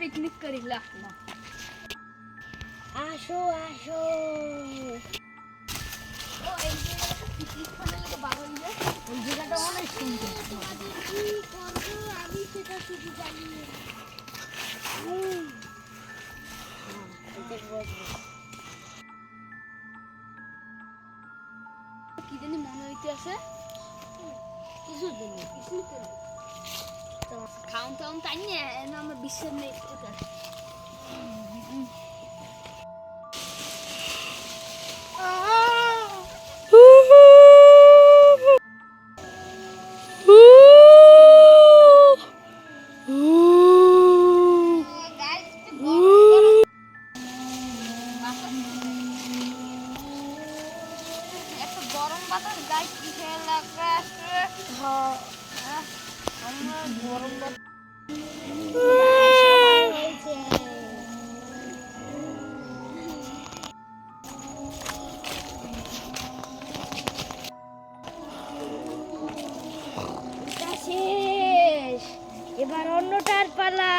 Picnic করি না। আসো আসো। ও এই জায়গাটা পিকনিক খাওয়ার লাগে বাগান যে এই জায়গাটা অনেক সুন্দর। কি করবো আমি সেটা শুধু জানি না। কি জানি মনে হইতে আছে কিছু দিন খাউন টাউন তাই নিয়ে আমরা বিশ্বের নেই গরম বাতাস গাছ কিসে লাগবে আমরা গরম বাতাস শেষ, এবার অন্যটার পালা।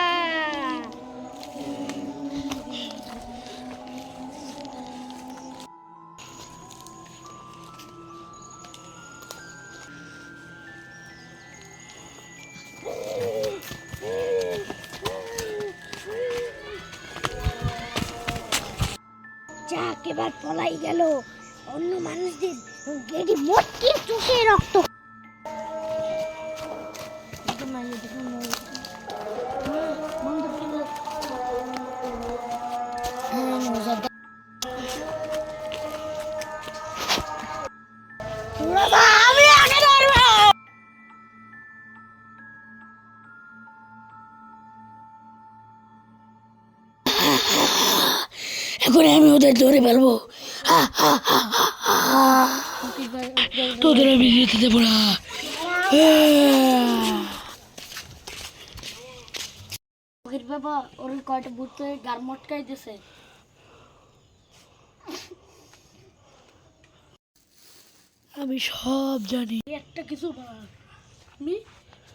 যাক, এবার পলাই গেল। অন্য মানুষদের গেড়ি মোটকে চুষে রক্ত। আমি আগে ধরবো। এখন আমি ওদের ধরে ফেলবো। তোদের আমি যেতে দেবো না। বাবা ওর কয়টা বুঝতে গার মটকাই দিছে। আমি সব জানি, একটা কিছু আমি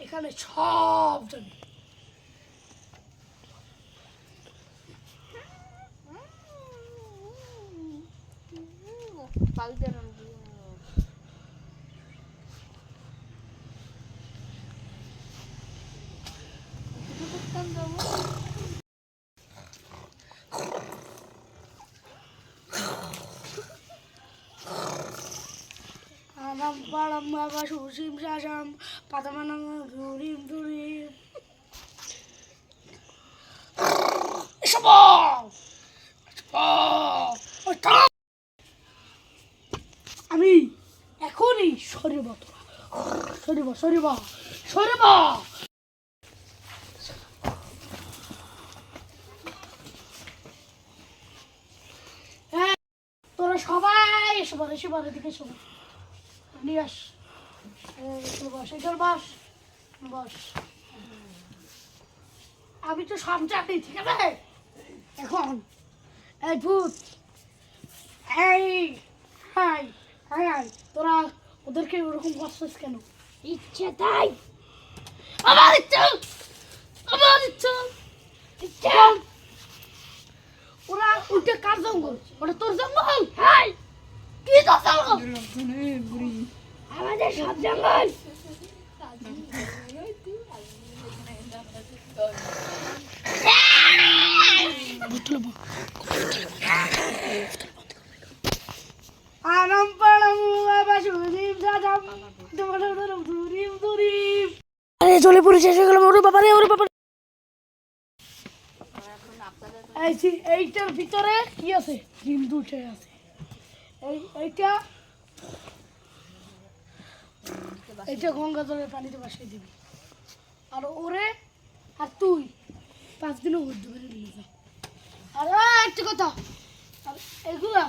এখানে সব জানি। Alam palam maga susim sasam patamanang durim durim. Sabah, sabah. আমি এখনই সরিব তোরা, সরিব সরিব সরিব। তোরা সবাই এসে বল, এসে বল, এদিকে এসে বল। নিয়ে আস, বস, এটার বস বস। আমি তো সব জানি, ঠিক আছে? এখন এই ভূত, এই হাই হাই হাই, তোরা ওদেরকে ওরকম করছিস কেন? ইচ্ছে তাই, আমার ইচ্ছা, আমার ইচ্ছা, ইচ্ছা। ওরা উল্টে কার জঙ্গল? ওটা তোর জঙ্গল? হাই, কি তোর জঙ্গল? আমাদের সব জঙ্গল। আনাম পাড়াম বাবা সুদীপ দাদাম দরদরম দুরিম দুরিম। আরে চলে পড়ে শেষ হয়ে গেল। ওরে বাবা রে, ওরে বাবা। এইটার ভিতরে কি আছে? ডিম দুটো আছে। এইটা এইটা গঙ্গা জলের পানিতে ভাসিয়ে দিবি। আর ওরে আর তুই 5 দিনও ঘুরতে পারে নিয়ে যা। আর একটা কথা, আর এগুলা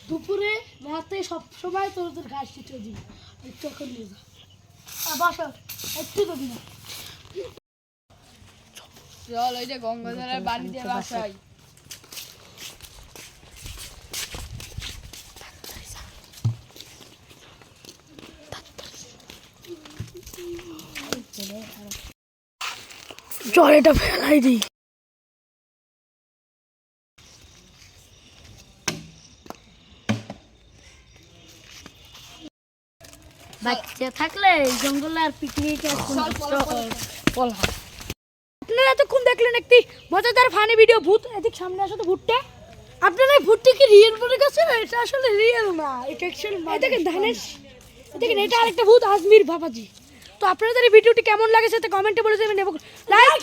দুপুরে রাতে সব সময় তোদের ঘাস ছিটে দিবি। একটু এখন নিয়ে যা। আর বাসা একটু দিবি না। চল ওই যে গঙ্গাধরের বাড়িতে বাসাই। চল এটা ফেলাই দিই। বাচ্চা থাকলে জঙ্গলে আর পিকনিক আর কোনো ফল হয়। আপনারা এতক্ষণ দেখলেন একটি মজাদার ফানি ভিডিও ভূত। এদিক সামনে আসো তো ভূতটা। আপনারা এই ভূতটি কি রিয়েল মনে করছেন? এটা আসলে রিয়েল না, এটা অ্যাকচুয়ালি দেখেন ধানের দেখেন এটা আরেকটা ভূত আজমির বাবাজি। তো আপনাদের এই ভিডিওটি কেমন লাগে সেটা কমেন্টে বলে দেবেন এবং লাইক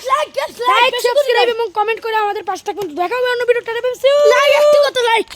সাবস্ক্রাইব এবং কমেন্ট করে আমাদের পাশে থাকুন। দেখা হবে অন্য ভিডিওতে। লাইক একটু কত লাইক